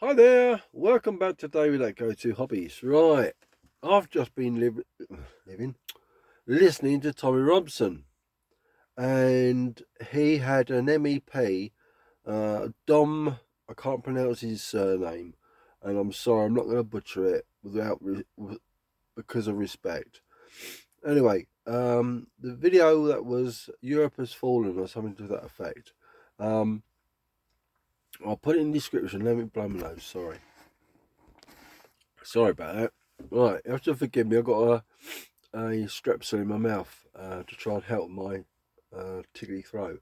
Hi there, welcome back to David at Go To Hobbies. Right, I've just been listening to Tommy Robson, and he had an MEP, Dom. I can't pronounce his surname, and I'm sorry, I'm not going to butcher it because of respect. Anyway, the video that was Europe has fallen or something to that effect. I'll put it in the description. Let me blow my nose. Sorry about that. Right, you have to forgive me. I've got a strepsil in my mouth to try and help my tickly throat.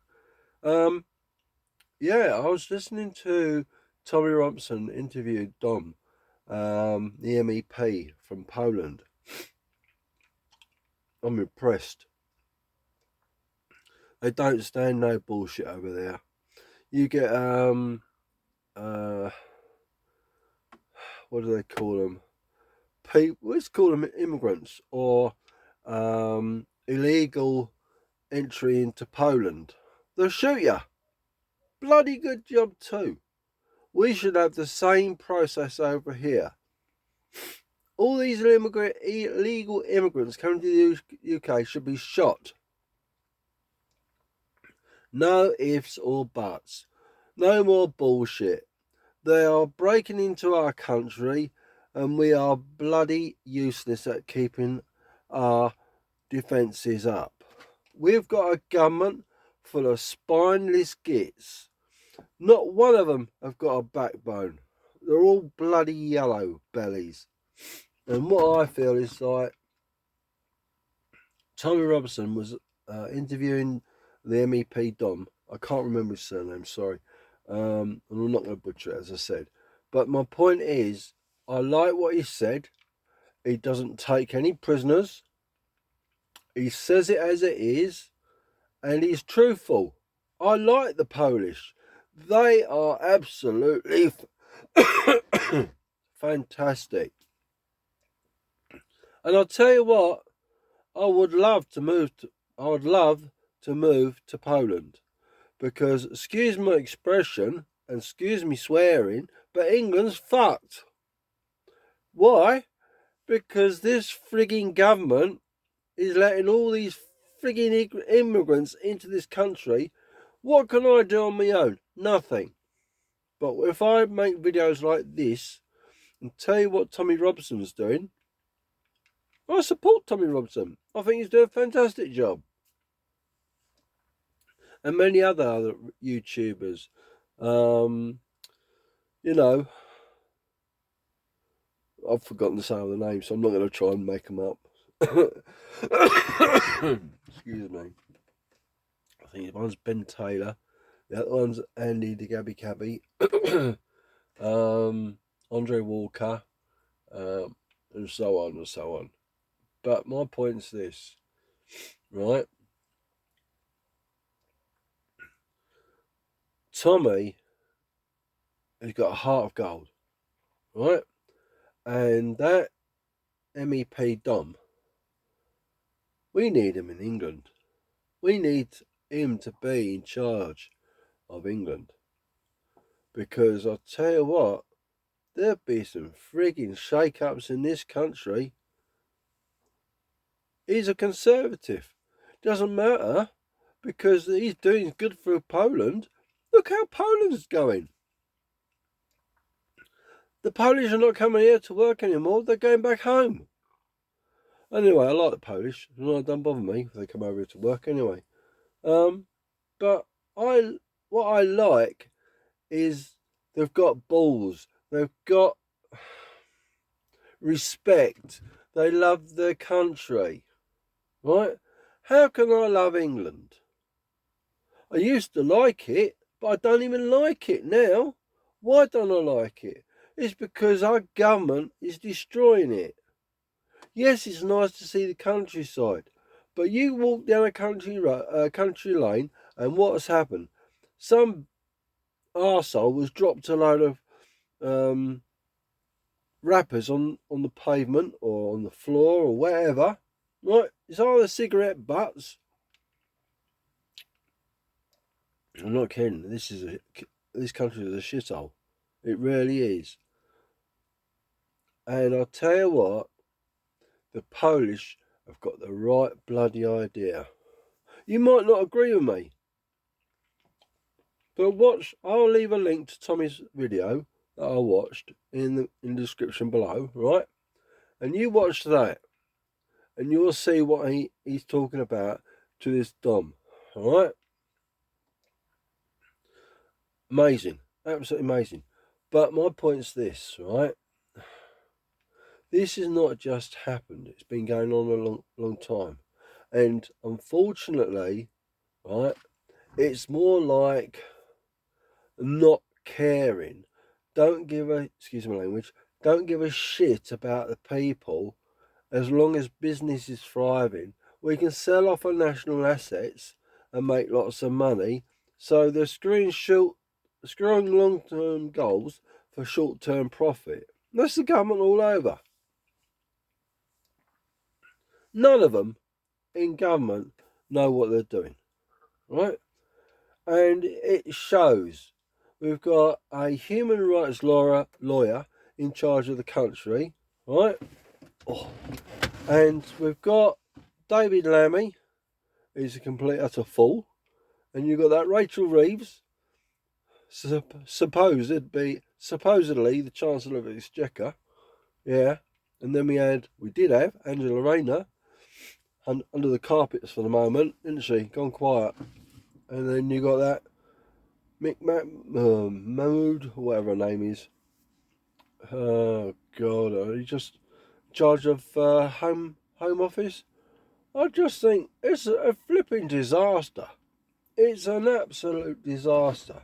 Yeah, I was listening to Tommy Robson interviewed Dom, the MEP from Poland. I'm impressed. They don't stand no bullshit over there. You get what do they call them? Let's call them immigrants or illegal entry into Poland. They'll shoot you. Bloody good job too. We should have the same process over here. All these illegal immigrants coming to the UK should be shot. No ifs or buts. No more bullshit. They are breaking into our country and we are bloody useless at keeping our defences up. We've got a government full of spineless gits. Not one of them have got a backbone. They're all bloody yellow bellies. And what I feel is like Tommy Robinson was interviewing the MEP Dom. I can't remember his surname, sorry. And I'm not going to butcher it, as I said. But my point is, I like what he said. He doesn't take any prisoners. He says it as it is. And he's truthful. I like the Polish. They are absolutely fantastic. And I'll tell you what, I would love to move to Poland because, excuse my expression and excuse me swearing, but England's fucked. Why? Because this frigging government is letting all these frigging immigrants into this country. What can I do on my own? Nothing. But if I make videos like this and tell you what Tommy Robson's doing, I support Tommy Robson. I think he's doing a fantastic job. And many other YouTubers. You know, I've forgotten to say all the names, so I'm not going to try and make them up. Excuse me. I think one's Ben Taylor. The other one's Andy the Gabby Cabby. Andre Walker. And so on and so on. But my point's this, right? Tommy has got a heart of gold, right? And that MEP Dom, we need him in England. We need him to be in charge of England. Because I'll tell you what, there'll be some frigging shake-ups in this country. He's a conservative. Doesn't matter, because he's doing good for Poland. Look how Poland's going. The Polish are not coming here to work anymore. They're going back home. Anyway, I like the Polish. It don't bother me if they come over here to work anyway. But what I like is they've got balls. They've got respect. They love their country. Right? How can I love England? I used to like it, but I don't even like it now. Why don't I like it? It's because our government is destroying it. Yes, it's nice to see the countryside, but you walk down a country lane, and what has happened? Some arsehole was dropped a load of wrappers on the pavement or on the floor or wherever. Right? It's either cigarette butts. I'm not kidding. This country is a shithole. It really is. And I'll tell you what, the Polish have got the right bloody idea. You might not agree with me, but watch. I'll leave a link to Tommy's video that I watched in the description below, right? And you watch that, and you'll see what he's talking about to this Dom, all right? Amazing, absolutely amazing. But my point's this, right? This has not just happened. It's been going on a long time. And unfortunately, right, it's more like not caring. Don't give a, excuse my language, don't give a shit about the people as long as business is thriving. We can sell off our national assets and make lots of money. So they're screwing long-term goals for short-term profit. That's the government all over. None of them in government know what they're doing, right? And it shows. We've got a human rights lawyer in charge of the country, right? Oh. And we've got David Lammy, who's a complete utter fool. And you've got that Rachel Reeves, supposedly the Chancellor of the Exchequer. Yeah. And then we did have Angela Rayner under the carpets for the moment, didn't she? Gone quiet. And then you got that Mahmood, whatever her name is. Oh God, he's just in charge of Home Office. I just think it's a flipping disaster. It's an absolute disaster.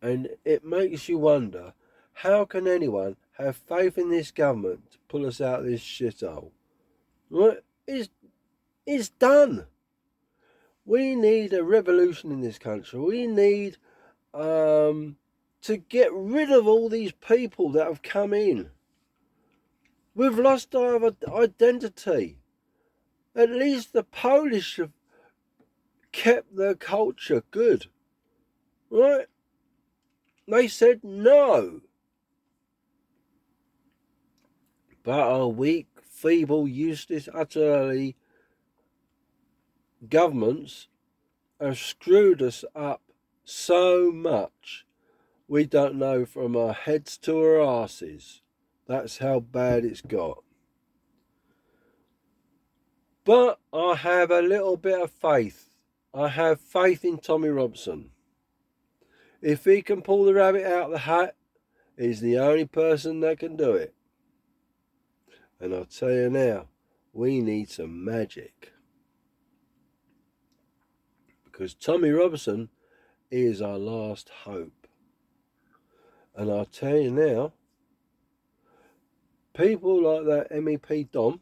And it makes you wonder, how can anyone have faith in this government to pull us out of this shithole? Right? It's done. We need a revolution in this country. We need to get rid of all these people that have come in. We've lost our identity. At least the Polish have kept their culture good. Right? They said no. But our weak, feeble, useless, utterly governments have screwed us up so much we don't know from our heads to our asses. That's how bad it's got. But I have a little bit of faith. I have faith in Tommy Robson. If he can pull the rabbit out of the hat, he's the only person that can do it. And I'll tell you now, we need some magic. Because Tommy Robson is our last hope. And I'll tell you now, people like that MEP Dom,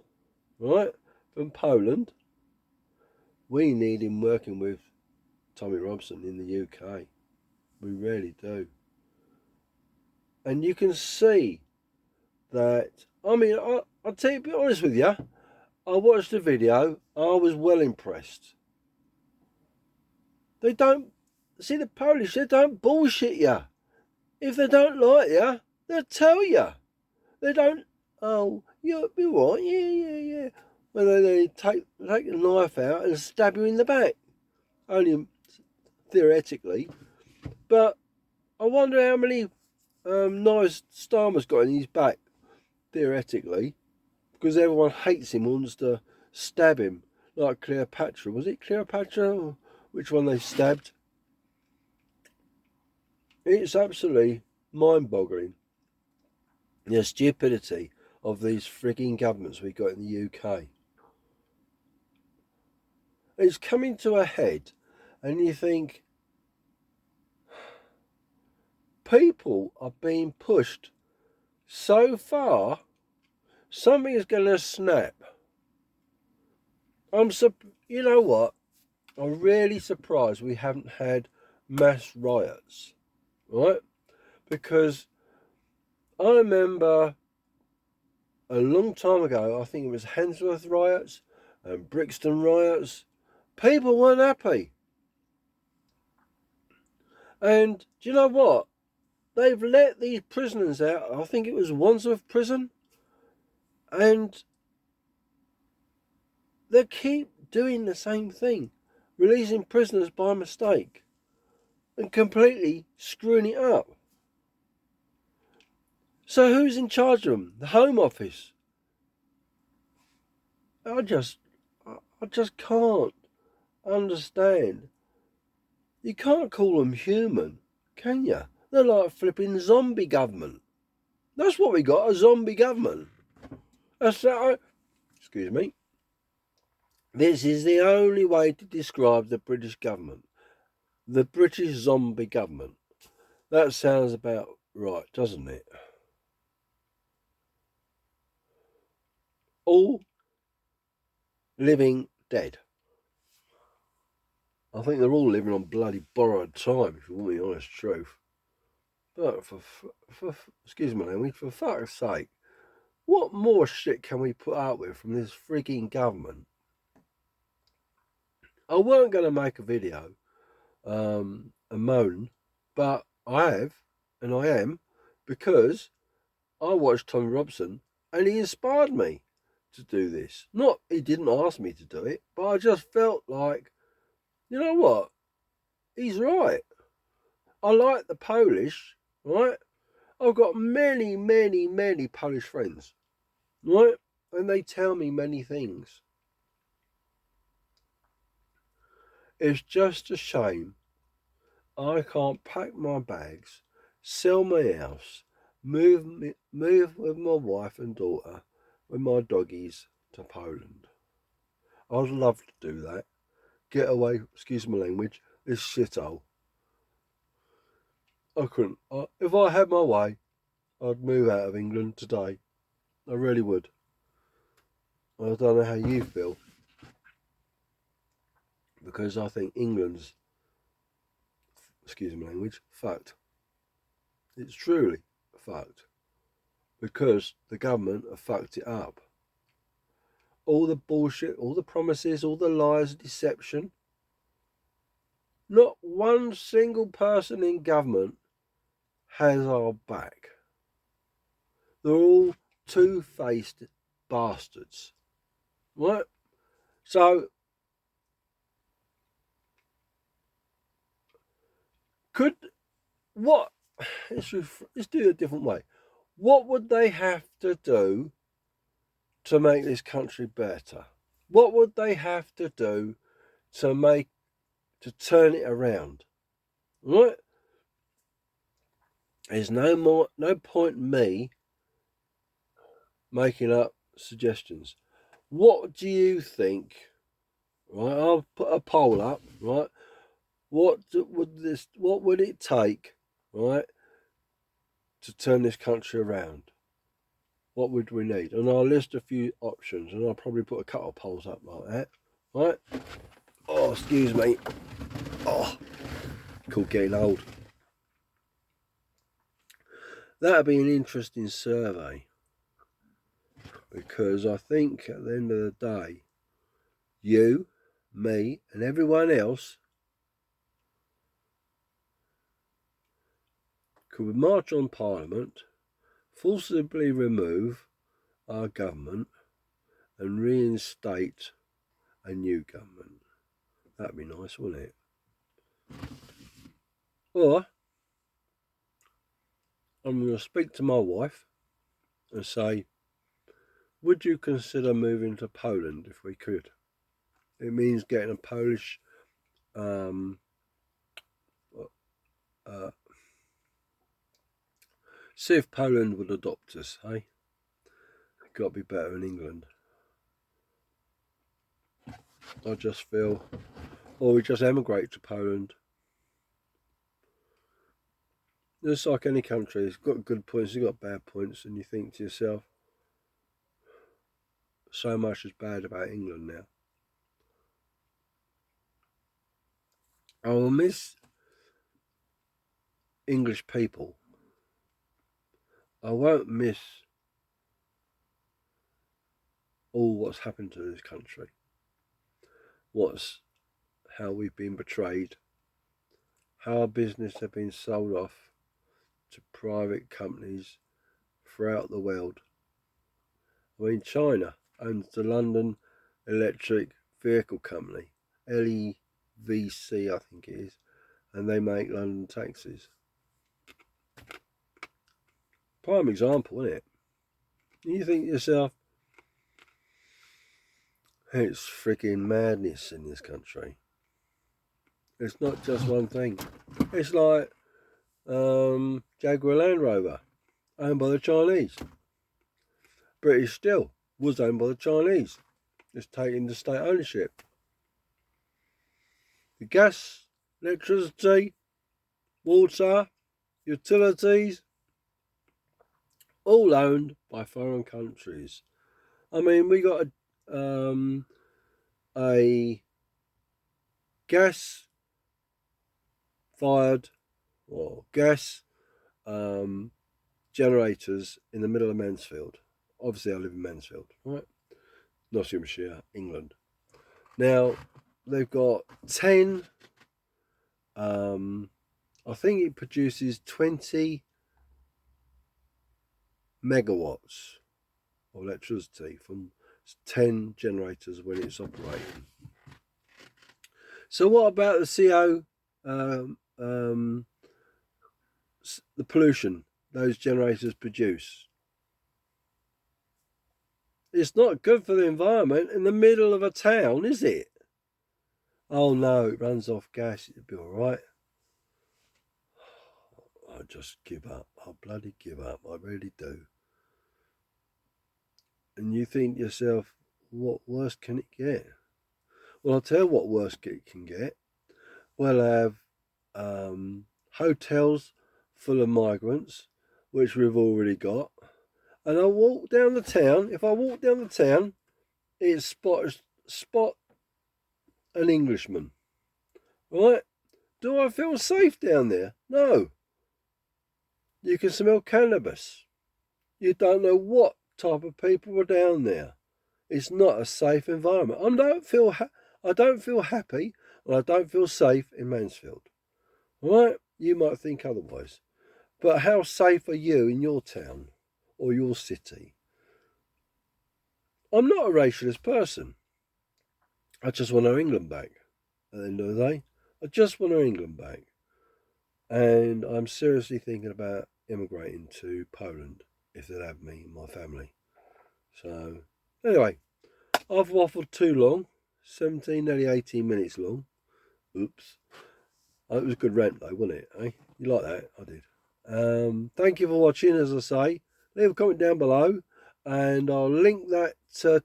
right, from Poland, we need him working with Tommy Robson in the UK. We really do. And you can see that, I mean, I'll tell you, be honest with you, I watched the video, I was well impressed. They don't, see the Polish, they don't bullshit you. If they don't like you, they'll tell you. They don't, oh, you're right, yeah. When they take the knife out and stab you in the back. Only theoretically. But I wonder how many knives Starmer's got in his back, theoretically. Because everyone hates him, wants to stab him. Like Cleopatra. Was it Cleopatra? Or which one they stabbed? It's absolutely mind-boggling. The stupidity of these frigging governments we got in the UK. It's coming to a head, and you think people are being pushed so far, something is going to snap. You know what? I'm really surprised we haven't had mass riots, right? Because I remember a long time ago, I think it was Handsworth riots and Brixton riots. People weren't happy. And do you know what? They've let these prisoners out. I think it was Wandsworth Prison, and they keep doing the same thing, releasing prisoners by mistake and completely screwing it up. So who's in charge of them? The Home Office. I just, I just can't understand. You can't call them human, can you? They're like flipping zombie government. That's what we got, a zombie government. That's that. Excuse me. This is the only way to describe the British government. The British zombie government. That sounds about right, doesn't it? All living dead. I think they're all living on bloody borrowed time, if you want the honest truth. But excuse my language, for fuck's sake, what more shit can we put out with from this freaking government? I weren't going to make a video, a moan, but I have, and I am, because I watched Tommy Robson and he inspired me to do this. Not, he didn't ask me to do it, but I just felt like, you know what? He's right. I like the Polish, right? I've got many, many, many Polish friends, right? And they tell me many things. It's just a shame I can't pack my bags, sell my house, move with my wife and daughter, with my doggies to Poland. I'd love to do that. Get away, excuse my language, this shithole. I couldn't. If I had my way, I'd move out of England today. I really would. I don't know how you feel, because I think England's, excuse my language, fucked. It's truly fucked. Because the government have fucked it up. All the bullshit, all the promises, all the lies, deception. Not one single person in government has our back. They're all two-faced bastards. Right? So, could, what, let's do it a different way. What would they have to do to make this country better? What would they have to do to turn it around? Right? There's no point in me making up suggestions. What do you think? Right, I'll put a poll up. Right, what would it take? Right, to turn this country around? What would we need? And I'll list a few options, and I'll probably put a couple of polls up like that. Right? Oh, excuse me. Oh, called getting old. That'd be an interesting survey, because I think at the end of the day, you, me, and everyone else could march on Parliament, forcibly remove our government, and reinstate a new government. That'd be nice, wouldn't it? Or I'm going to speak to my wife and say, would you consider moving to Poland if we could? It means getting a Polish see if Poland would adopt us, hey? Got to be better in England. I just feel, or we just emigrate to Poland. Just like any country, it's got good points, it's got bad points, and you think to yourself, so much is bad about England now. I will miss English people. I won't miss all what's happened to this country. How we've been betrayed, how our business have been sold off to private companies throughout the world. I mean, China owns the London Electric Vehicle Company, LEVC I think it is, and they make London taxis. Prime example, isn't it? You think to yourself, it's freaking madness in this country. It's not just one thing. It's like Jaguar Land Rover, owned by the Chinese. British Steel was owned by the Chinese. It's taking the state ownership. The gas, electricity, water, utilities, all owned by foreign countries. I mean, we got a gas-fired or gas generators in the middle of Mansfield. Obviously, I live in Mansfield, right? Nottinghamshire, England. Now, they've got 10, I think it produces 20 megawatts of electricity from 10 generators when it's operating. So what about the CO, the pollution those generators produce? It's not good for the environment in the middle of a town, is it? Oh no, it runs off gas, it'll be all right. I just give up. I bloody give up. I really do. And you think to yourself, what worse can it get? Well, I'll tell you what worse it can get. We'll have hotels full of migrants, which we've already got. And I walk down the town. If I walk down the town, it's spot an Englishman. Right? Do I feel safe down there? No. You can smell cannabis. You don't know what type of people are down there. It's not a safe environment. I don't feel happy, and I don't feel safe in Mansfield. Right? You might think otherwise. But how safe are you in your town or your city? I'm not a racialist person. I just want our England back. At the end of the day, I just want our England back. And I'm seriously thinking about immigrating to Poland if they'd have me and my family. So, anyway, I've waffled too long. 17, nearly 18 minutes long. Oops. It was a good rant though, wasn't it? Eh? You like that? I did. Thank you for watching, as I say. Leave a comment down below, and I'll link that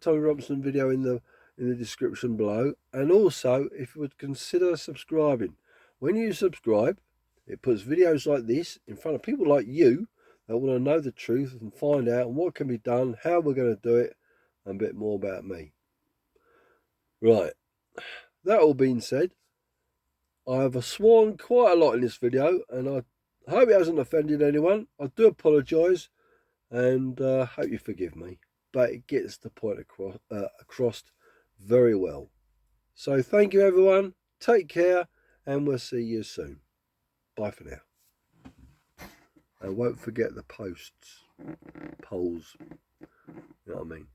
Tommy Robinson video in the description below. And also, if you would consider subscribing. When you subscribe, it puts videos like this in front of people like you that want to know the truth and find out what can be done, how we're going to do it, and a bit more about me. Right. That all being said, I have sworn quite a lot in this video, and I hope it hasn't offended anyone. I do apologise, and hope you forgive me. But it gets the point across very well. So thank you, everyone. Take care, and we'll see you soon. Bye for now. And won't forget the polls. You know what I mean?